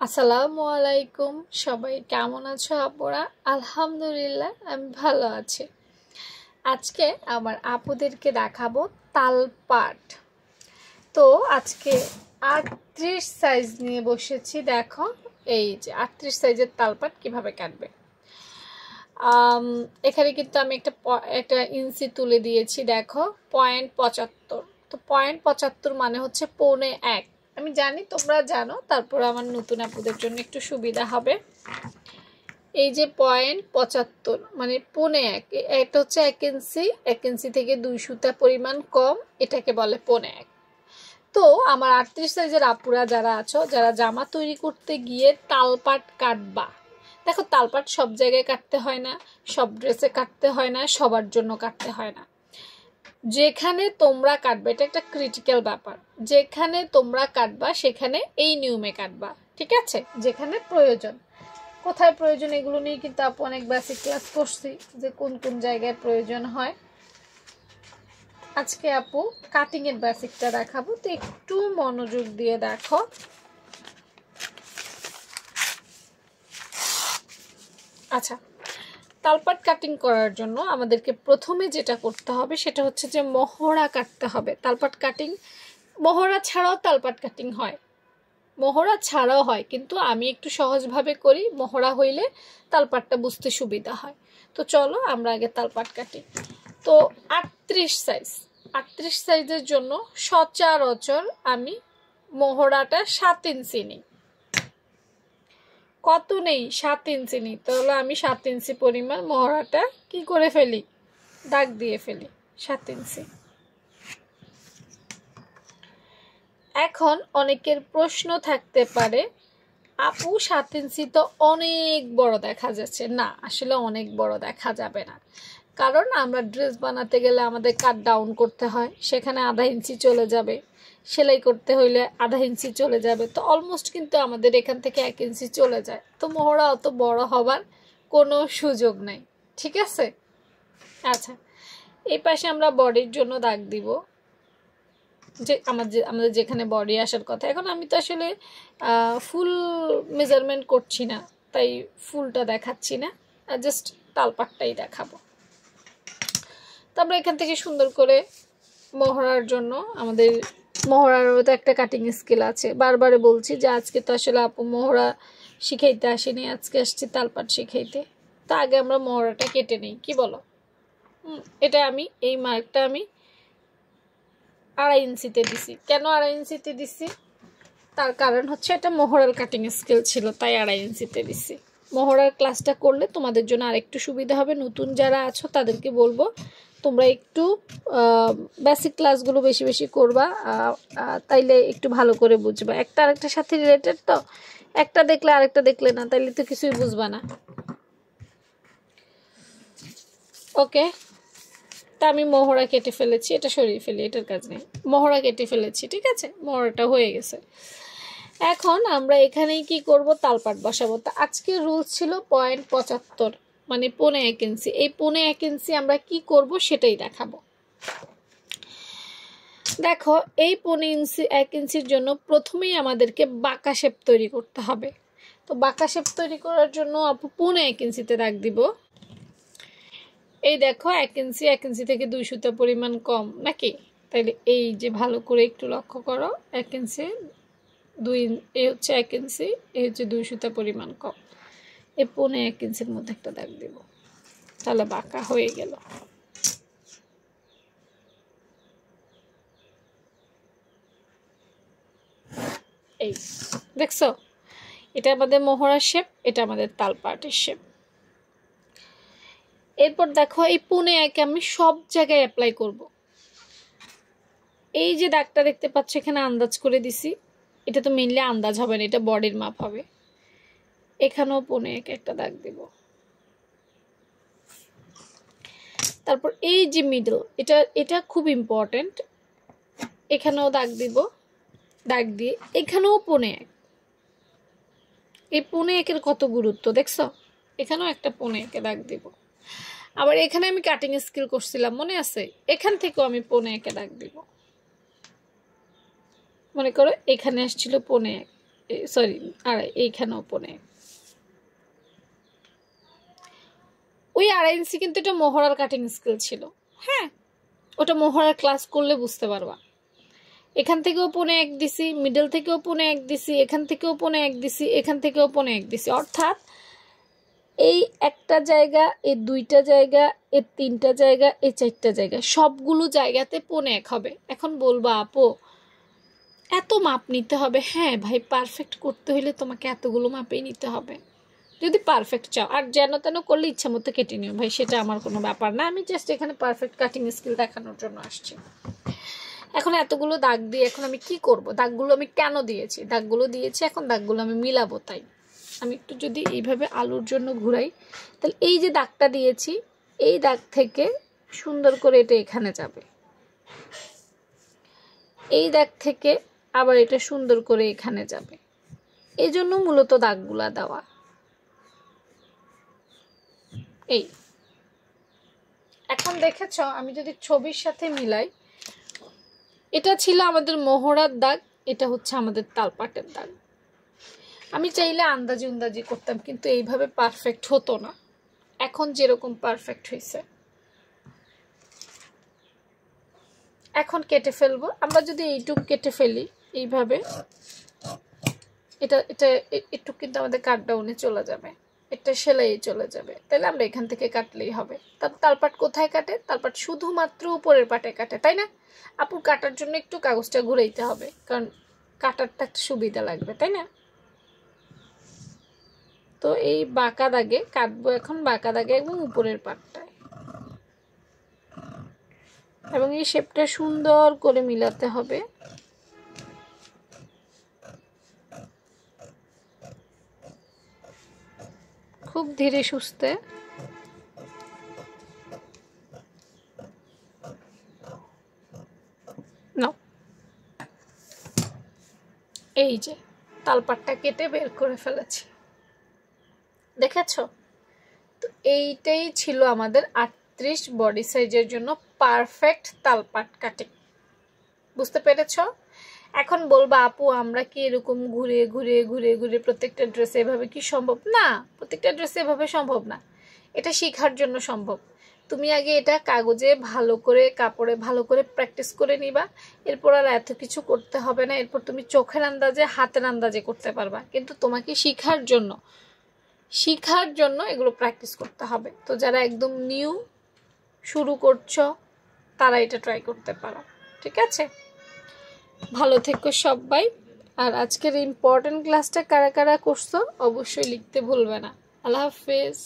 আসসালামু আলাইকুম, সবাই কেমন আছো আপুরা? আলহামদুলিল্লাহ আমি ভালো আছি। আজকে আমার আপুদেরকে দেখাবো তালপাট। তো আজকে 38 সাইজ নিয়ে বসেছি। দেখো, এই যে 38 সাইজের তালপাট কিভাবে কাটবে। এখানে কিন্তু আমি একটা ইঞ্চি তুলে দিয়েছি। দেখো, 0.75। তো 0.75 মানে হচ্ছে 1.25। আমি জানি তোমরা জানো, তারপর আমার নতুন আপুদের জন্য একটু সুবিধা হবে। এই যে 0.75 মানে 1.25, এটা হচ্ছে 1 ইঞ্চি। 1 ইঞ্চি থেকে 2 সুতা পরিমাণ কম, এটাকে বলে 1.25। তো আমার 38 সাইজের আপুরা যারা আছো, যারা জামা তৈরি করতে গিয়ে তালপাট কাটবা, দেখো তালপাট সব জায়গায় কাটতে হয় না, সব ড্রেসে কাটতে হয় না, সবার জন্য কাটতে হয় না। যেখানে তোমরা কাটবে, এটা একটা ক্রিটিক্যাল ব্যাপার, যেখানে তোমরা কাটবা সেখানে এই নিয়মে কাটবা, ঠিক আছে? যেখানে প্রয়োজন, কোথায় প্রয়োজন এগুলো নিয়ে কিন্তু আপু অনেক বেসিক ক্লাস করছি, যে কোন কোন জায়গায় প্রয়োজন হয়। আজকে আপু কাটিং এর বেসিকটা দেখাবো, তো একটু মনোযোগ দিয়ে দেখো। আচ্ছা, তালপাট কাটিং করার জন্য আমাদেরকে প্রথমে যেটা করতে হবে সেটা হচ্ছে যে মহড়া কাটতে হবে। তালপাট কাটিং মহড়া ছাড়াও তালপাট কাটিং হয়, মহড়া ছাড়াও হয়, কিন্তু আমি একটু সহজভাবে করি, মহড়া হইলে তালপাটটা বুঝতে সুবিধা হয়। তো চলো আমরা আগে তালপাট কাটি। তো 38 সাইজের জন্য সচরাচর আমি মহড়াটা 7 ইঞ্চি নিই। কত নেই? 7 ইঞ্চি নিই। তাহলে আমি 7 ইঞ্চি পরিমাণ মহড়াটা কি করে ফেলি, দাগ দিয়ে ফেলি 7 ইঞ্চি। এখন অনেকের প্রশ্ন থাকতে পারে, আপু 7 ইঞ্চি তো অনেক বড় দেখা যাচ্ছে। না, আসলে অনেক বড় দেখা যাবে না, কারণ আমরা ড্রেস বানাতে গেলে আমাদের কাট ডাউন করতে হয়, সেখানে আধা ইঞ্চি চলে যাবে, সেলাই করতে হইলে আধা ইঞ্চি চলে যাবে। তো অলমোস্ট কিন্তু আমাদের এখান থেকে 1 ইঞ্চি চলে যায়। তো মহড়া অত বড় হবার কোনো সুযোগ নাই, ঠিক আছে? আচ্ছা, এই পাশে আমরা বডির জন্য দাগ দিব, যে আমাদের যেখানে বডি আসার কথা। এখন আমি তো আসলে ফুল মেজারমেন্ট করছি না, তাই ফুলটা দেখাচ্ছি না, জাস্ট তালপাটটাই দেখাবো। তো আমরা এখান থেকে সুন্দর করে মহড়ার জন্য, আমাদের মহড়ারও তো একটা কাটিং স্কেল আছে। বারবারে বলছি যে আজকে তো আসলে আপু মহড়া শিখাইতে আসেনি, আজকে আসছি তালপাট শিখাইতে। তো আগে আমরা মহড়াটা কেটে নিই, কি বলো? এটা আমি এই মার্কটা আমি 2.5 ইঞ্চিতে দিছি। কেন 2.5 ইঞ্চিতে দিছি? তার কারণ হচ্ছে এটা মহড়ার কাটিং স্কেল ছিল, তাই 2.5 ইঞ্চিতে দিছি। মহড়ার ক্লাসটা করলে তোমাদের জন্য আরেকটু সুবিধা হবে। নতুন যারা আছো তাদেরকে বলবো তোমরা একটু বেসিক ক্লাসগুলো বেশি বেশি করবা, তাইলে একটু ভালো করে বুঝবা। একটা আরেকটার সাথে রিলেটেড, তো একটা দেখলে আরেকটা দেখলে না, তাইলে তো কিছুই বুঝবা না। ওকে, তা আমি মহড়া কেটে ফেলেছি, এটা সরিয়ে ফেলি, এটার কাজ নেই। মহড়া কেটে ফেলেছি, ঠিক আছে, মহড়াটা হয়ে গেছে। এখন আমরা এখানেই কি করব, তালপাট বসাবো। তো আজকে রুলস ছিল 0.75 মানে 1.25 ইঞ্চি। এই 1.25 ইঞ্চি আমরা কি করব সেটাই দেখাবো। দেখো, এই 1 ইঞ্চির জন্য প্রথমেই আমাদেরকে বাঁকা শেপ তৈরি করতে হবে। তো বাঁকা শেপ তৈরি করার জন্য আপু 1.25 ইঞ্চিতে দাগ দিব। এই দেখো 1 ইঞ্চি থেকে 2 সুতা পরিমাণ কম নাকি? তাইলে এই যে ভালো করে একটু লক্ষ্য করো, 1 ইঞ্চি 2, এই হচ্ছে 1 ইঞ্চি, এই হচ্ছে 2 সুতা পরিমাণ কম। এই 1.25 ইঞ্চির মধ্যে একটা দাগ দিব, তাহলে বাঁকা হয়ে গেল। এই দেখছো, এটা আমাদের মোহরার শেপ, এটা আমাদের তালপাটের শেপ। এরপর দেখো, এই 1.25 আমি সব জায়গায় অ্যাপ্লাই করব। এই যে দাগটা দেখতে পাচ্ছ, এখানে আন্দাজ করে দিছি, এটা তো মেইনলি আন্দাজ হবে না, এটা বডির মাপ হবে। এখানেও 1.25 একটা দাগ দিব। তারপর এই যে মিডল, এটা খুব ইম্পর্টেন্ট, এখানেও দাগ দিব। দাগ দিয়ে এখানেও 1.25, এই 1.25 কত গুরুত্ব দেখছো, এখানেও একটা 1.25 দাগ দিব। আবার এখানে আমি কাটিং স্কেল করছিলাম, মনে আছে? এখান থেকেও আমি 1.25 দাগ দিব। মনে করো এখানে আসছিল 1.25, সরি এইখানেও 15। ওই 2.5 ইঞ্চি কিন্তু এটা মোহরার কাটিং স্কেল ছিল। হ্যাঁ, ওটা মোহরার ক্লাস করলে বুঝতে পারবা। এখান থেকেও 1.5 দিছি, মিডল থেকেও 1.5 দিছি, এখান থেকেও 1.5 দিছি, এখান থেকেও 1.5 দিছি। অর্থাৎ এই একটা জায়গা, এই দুইটা জায়গা, এই তিনটা জায়গা, এই চারটা জায়গা, সবগুলো জায়গাতে 1.5 হবে। এখন বলবা আপু এত মাপ নিতে হবে? হ্যাঁ ভাই, পারফেক্ট করতে হলে তোমাকে এতগুলো মাপেই নিতে হবে যদি পারফেক্ট চাও। আর যেন তেন করলে ইচ্ছা মতো কেটে নিও ভাই, সেটা আমার কোনো ব্যাপার না। আমি জাস্ট এখানে পারফেক্ট কাটিং স্কিল দেখানোর জন্য আসছি। এখন এতগুলো দাগ দিয়ে এখন আমি কি করব? দাগগুলো আমি কেন দিয়েছি? দাগগুলো দিয়েছি এখন দাগগুলো আমি মিলাবো। তাই আমি একটু যদি এইভাবে আলুর জন্য ঘুরাই, তাহলে এই যে দাগটা দিয়েছি, এই দাগ থেকে সুন্দর করে এটা এখানে যাবে, এই দাগ থেকে আবার এটা সুন্দর করে এখানে যাবে। এই জন্য মূলত দাগগুলা দেওয়া। এই এখন দেখেছ, আমি যদি ছবির সাথে মিলাই, এটা ছিল আমাদের মোহরার দাগ, এটা হচ্ছে আমাদের তালপাটের দাগ। আমি চাইলে আন্দাজি করতাম, কিন্তু এইভাবে পারফেক্ট হতো না। এখন যেরকম পারফেক্ট হয়েছে, এখন কেটে ফেলবো। আমরা যদি এইটুক কেটে ফেলি এইভাবে, এটা এটা একটু কিন্তু আমাদের কাট ডাউনে চলে যাবে, এটা সেলাই চলে যাবে। তাহলে আমরা এখান থেকে কাটলেই হবে। তালপাট কোথায় কাটে? তালপাট শুধুমাত্র উপরের পাটে কাটে, তাই না? আপুর কাটার জন্য একটু কাগজটা ঘুরাইতে হবে, কারণ কাটারটা একটু সুবিধা লাগবে, তাই না? তো এই বাঁকা দাগে কাটবো এখন, বাঁকা দাগে এবং উপরের পাটটায়, এবং এই শেপটা সুন্দর করে মিলাতে হবে। খুব ধীরে সুস্থে। এই যে তালপাটটা কেটে বের করে ফেলেছি, দেখেছো? তো এইটাই ছিল আমাদের 38 বডি সাইজের জন্য পারফেক্ট তালপাট কাটিং। বুঝতে পেরেছো? এখন বলবা আপু আমরা কি এরকম ঘুরে ঘুরে ঘুরে ঘুরে প্রত্যেকটা ড্রেসে এভাবে কি সম্ভব? না, প্রত্যেকটা ড্রেসে এভাবে সম্ভব না। এটা শেখার জন্য সম্ভব। তুমি আগে এটা কাগজে ভালো করে, কাপড়ে ভালো করে প্র্যাকটিস করে নিবা। এরপর আর এত কিছু করতে হবে না। এরপর তুমি চোখের আন্দাজে, হাতের আন্দাজে করতে পারবা। কিন্তু তোমাকে শেখার জন্য এগুলো প্র্যাকটিস করতে হবে। তো যারা একদম নিউ শুরু করছো, তারা এটা ট্রাই করতে পারো। ঠিক আছে? ভালো থেকো সবাই। আর আজকের ইম্পর্টেন্ট ক্লাসটা কারা কারা করছো অবশ্যই লিখতে ভুলবে না। আল্লাহ হাফেজ।